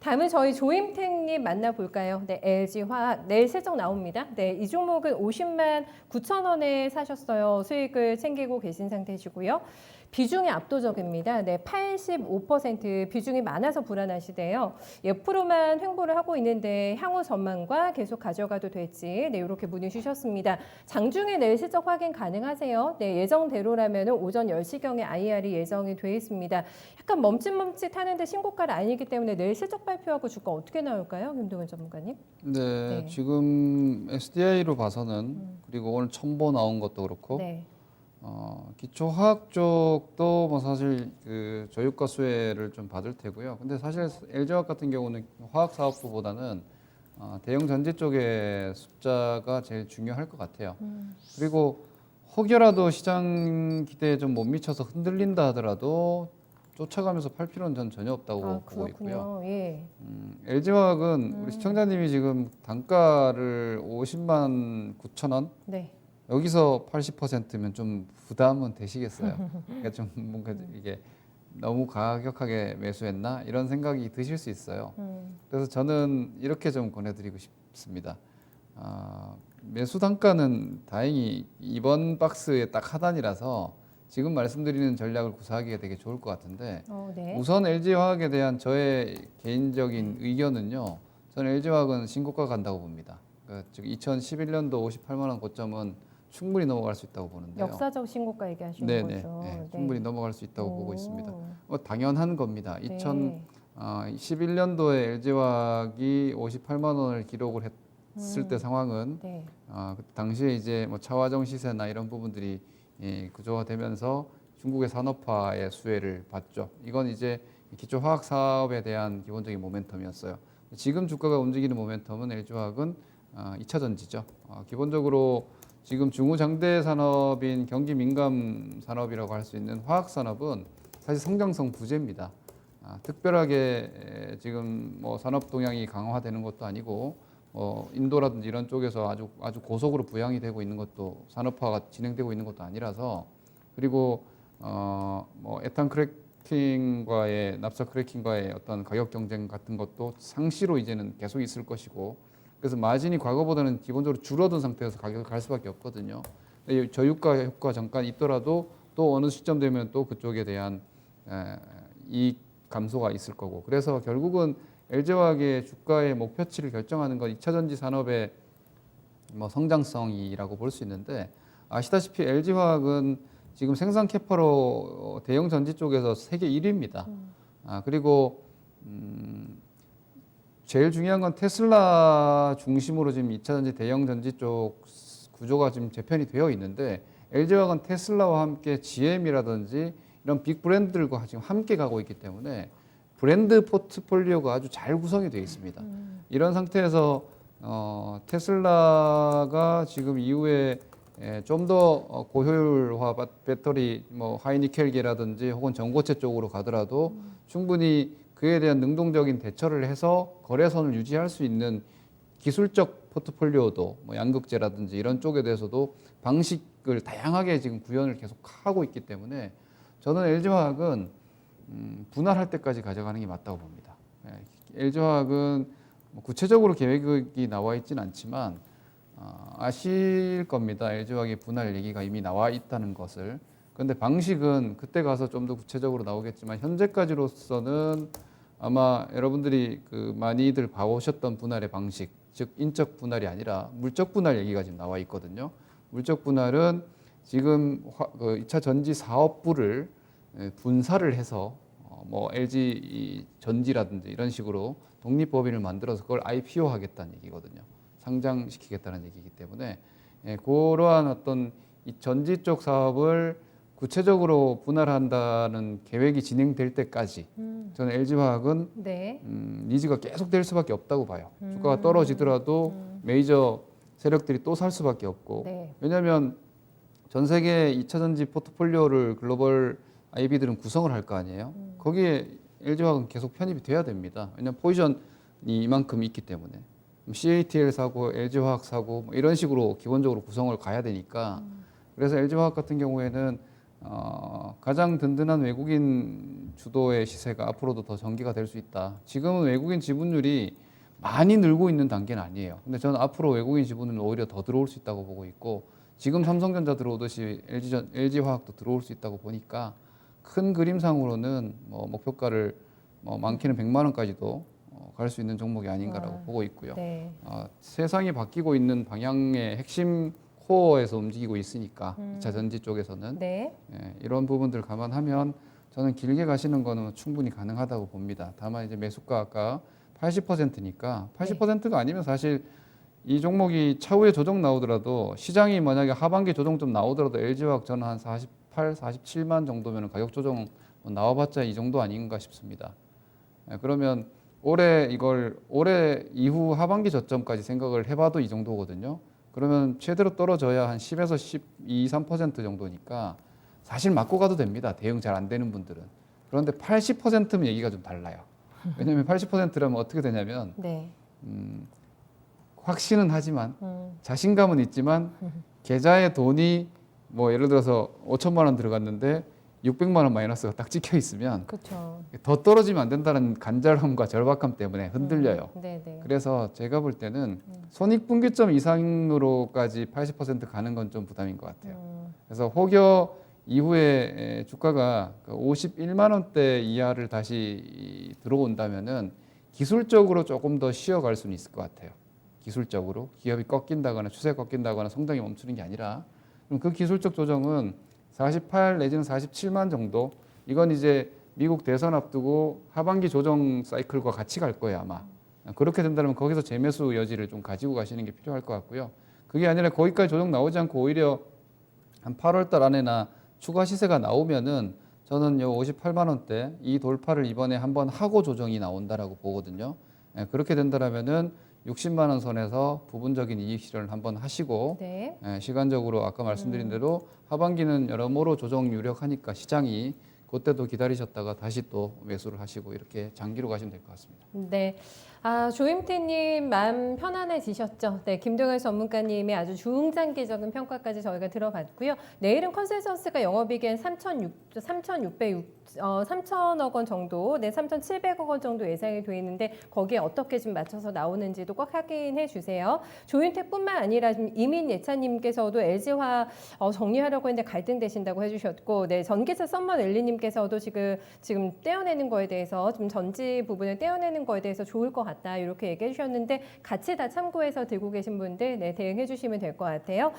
다음은 저희 조임택님 만나볼까요? 네, LG화학 내일 실적 나옵니다. 네, 이 종목은 50만 9천 원에 사셨어요. 수익을 챙기고 계신 상태시고요. 비중이 압도적입니다. 네, 85% 비중이 많아서 불안하시대요. 옆으로만 횡보를 하고 있는데 향후 전망과 계속 가져가도 될지 네, 이렇게 문의 주셨습니다. 장중에 내일 실적 확인 가능하세요? 네, 예정대로라면 오전 10시경에 IR이 예정이 돼 있습니다. 약간 멈칫멈칫하는데 신고가는 아니기 때문에 내일 실적 발표하고 주가 어떻게 나올까요? 김동현 전문가님? 네, 네. 지금 SDI로 봐서는 그리고 오늘 첨보 나온 것도 그렇고 네. 기초화학 쪽도 뭐 사실 그 저유가 수혜를 좀 받을 테고요. 근데 사실 LG화학 같은 경우는 화학 사업부보다는 대형 전지 쪽의 숫자가 제일 중요할 것 같아요. 그리고 혹여라도 시장 기대에 좀 못 미쳐서 흔들린다 하더라도 쫓아가면서 팔 필요는 전 전혀 없다고 아, 보고 있고요. 그렇군요. 예. LG화학은 우리 시청자님이 지금 단가를 50만 9천 원 네. 여기서 80%면 좀 부담은 되시겠어요. 그러니까 좀 뭔가 이게 너무 가격하게 매수했나 이런 생각이 드실 수 있어요. 그래서 저는 이렇게 좀 권해드리고 싶습니다. 매수 단가는 다행히 이번 박스의 딱 하단이라서 지금 말씀드리는 전략을 구사하기가 되게 좋을 것 같은데 네. 우선 LG화학에 대한 저의 개인적인 의견은요. 저는 LG화학은 신고가 간다고 봅니다. 그러니까 즉 2011년도 58만 원 고점은 충분히 넘어갈 수 있다고 보는데요. 역사적 신고가 얘기하시는 네네, 거죠. 네, 네. 충분히 넘어갈 수 있다고 보고 오. 있습니다. 당연한 겁니다. 네. 2011년도에 LG화학이 58만 원을 기록을 했을 때 상황은 네. 그 당시에 이제 뭐 차화정 시세나 이런 부분들이 구조화되면서 중국의 산업화의 수혜를 받죠. 이건 이제 기초 화학 사업에 대한 기본적인 모멘텀이었어요. 지금 주가가 움직이는 모멘텀은 LG화학은 2차 전지죠. 기본적으로 지금 중후장대 산업인 경기 민감 산업이라고 할 수 있는 화학 산업은 사실 성장성 부재입니다. 특별하게 지금 뭐 산업 동향이 강화되는 것도 아니고 인도라든지 이런 쪽에서 아주 고속으로 부양이 되고 있는 것도 산업화가 진행되고 있는 것도 아니라서 그리고 뭐 에탄 크래킹과의 납사 크래킹과의 어떤 가격 경쟁 같은 것도 상시로 이제는 계속 있을 것이고 그래서 마진이 과거보다는 기본적으로 줄어든 상태에서 가격을 갈 수밖에 없거든요. 저유가 효과 잠깐 있더라도 또 어느 시점 되면 또 그쪽에 대한 이익 감소가 있을 거고 그래서 결국은 LG화학의 주가의 목표치를 결정하는 건 2차 전지 산업의 뭐 성장성이라고 볼 수 있는데 아시다시피 LG화학은 지금 생산 캐파로 대형 전지 쪽에서 세계 1위입니다. 그리고 제일 중요한 건 테슬라 중심으로 지금 2차 전지 대형 전지 쪽 구조가 지금 재편이 되어 있는데 LG화학은 테슬라와 함께 GM이라든지 이런 빅 브랜드들과 지금 함께 가고 있기 때문에 브랜드 포트폴리오가 아주 잘 구성이 되어 있습니다. 이런 상태에서 테슬라가 지금 이후에 좀 더 고효율화 배터리 뭐 하이니켈계라든지 혹은 전고체 쪽으로 가더라도 충분히 그에 대한 능동적인 대처를 해서 거래선을 유지할 수 있는 기술적 포트폴리오도 뭐 양극재라든지 이런 쪽에 대해서도 방식을 다양하게 지금 구현을 계속 하고 있기 때문에 저는 LG화학은 분할할 때까지 가져가는 게 맞다고 봅니다. LG화학은 뭐 구체적으로 계획이 나와 있지는 않지만 아실 겁니다. LG화학의 분할 얘기가 이미 나와 있다는 것을. 그런데 방식은 그때 가서 좀 더 구체적으로 나오겠지만 현재까지로서는 아마 여러분들이 그 많이들 봐오셨던 분할의 방식, 즉 인적 분할이 아니라 물적 분할 얘기가 지금 나와 있거든요. 물적 분할은 지금 그 2차 전지 사업부를 분사를 해서 뭐 LG 전지라든지 이런 식으로 독립법인을 만들어서 그걸 IPO 하겠다는 얘기거든요. 상장시키겠다는 얘기이기 때문에 그러한 어떤 이 전지 쪽 사업을 구체적으로 분할한다는 계획이 진행될 때까지 저는 LG화학은 네. 니즈가 계속될 수밖에 없다고 봐요. 주가가 떨어지더라도 메이저 세력들이 또 살 수밖에 없고 네. 왜냐하면 전 세계 2차 전지 포트폴리오를 글로벌 IB들은 구성을 할 거 아니에요. 거기에 LG화학은 계속 편입이 돼야 됩니다. 왜냐하면 포지션이 이만큼 있기 때문에 CATL 사고 LG화학 사고 뭐 이런 식으로 기본적으로 구성을 가야 되니까 그래서 LG화학 같은 경우에는 가장 든든한 외국인 주도의 시세가 앞으로도 더 전개가 될 수 있다. 지금은 외국인 지분율이 많이 늘고 있는 단계는 아니에요. 근데 저는 앞으로 외국인 지분은 오히려 더 들어올 수 있다고 보고 있고, 지금 삼성전자 들어오듯이 LG화학도 들어올 수 있다고 보니까 큰 그림상으로는 뭐 목표가를 많게는 100만 원까지도 갈 수 있는 종목이 아닌가라고 보고 있고요. 네. 세상이 바뀌고 있는 방향의 핵심 코어에서 움직이고 있으니까 2차 전지 쪽에서는 네. 이런 부분들 감안하면 저는 길게 가시는 거는 충분히 가능하다고 봅니다. 다만 이제 매수가 아까 80%니까 80%가 아니면 사실 이 종목이 차후에 조정 나오더라도, 시장이 만약에 하반기 조정 좀 나오더라도 LG화학 저는 한 48, 47만 정도면 가격 조정 나와봤자 이 정도 아닌가 싶습니다. 그러면 올해 이후 하반기 저점까지 생각을 해봐도 이 정도거든요. 그러면 최대로 떨어져야 한 10에서 12, 3% 정도니까 사실 맞고 가도 됩니다. 대응 잘 안 되는 분들은. 그런데 80%면 얘기가 좀 달라요. 왜냐하면 80%라면 어떻게 되냐면 네. 확신은 하지만 자신감은 있지만 계좌에 돈이 뭐 예를 들어서 5천만 원 들어갔는데 600만 원 마이너스가 딱 찍혀 있으면 그렇죠. 더 떨어지면 안 된다는 간절함과 절박함 때문에 흔들려요. 네, 네. 그래서 제가 볼 때는 손익분기점 이상으로까지 80% 가는 건 좀 부담인 것 같아요. 그래서 혹여 이후에 주가가 51만 원대 이하를 다시 들어온다면은 기술적으로 조금 더 쉬어갈 수는 있을 것 같아요. 기술적으로 기업이 꺾인다거나 추세 꺾인다거나 성장이 멈추는 게 아니라, 그럼 그 기술적 조정은 48 내지는 47만 정도, 이건 이제 미국 대선 앞두고 하반기 조정 사이클과 같이 갈 거예요 아마. 그렇게 된다면 거기서 재매수 여지를 좀 가지고 가시는 게 필요할 것 같고요. 그게 아니라 거기까지 조정 나오지 않고 오히려 한 8월 달 안에나 추가 시세가 나오면은 저는 요 58만 원대 이 돌파를 이번에 한번 하고 조정이 나온다라고 보거든요. 그렇게 된다라면은 60만 원 선에서 부분적인 이익 실현을 한번 하시고, 네. 시간적으로 아까 말씀드린 대로 하반기는 여러모로 조정 유력하니까 시장이 그때도 기다리셨다가 다시 또 매수를 하시고 이렇게 장기로 가시면 될 것 같습니다. 네. 조임태님 마음 편안해지셨죠? 네, 김동현 전문가님의 아주 중장기적인 평가까지 저희가 들어봤고요. 내일은 컨센서스가 영업이익엔 3,000억 원 정도, 네, 3,700억 원 정도 예상이 돼 있는데 거기에 어떻게 좀 맞춰서 나오는지도 꼭 확인해 주세요. 조임태뿐만 아니라 지금 이민 예찬님께서도 LG화 정리하려고 했는데 갈등되신다고 해주셨고, 네, 전기차 썸머 엘리님께서도 지금 떼어내는 거에 대해서 좀 전지 부분을 떼어내는 거에 대해서 좋을 것 같다 이렇게 얘기해 주셨는데 같이 다 참고해서 들고 계신 분들 네, 대응해 주시면 될 것 같아요.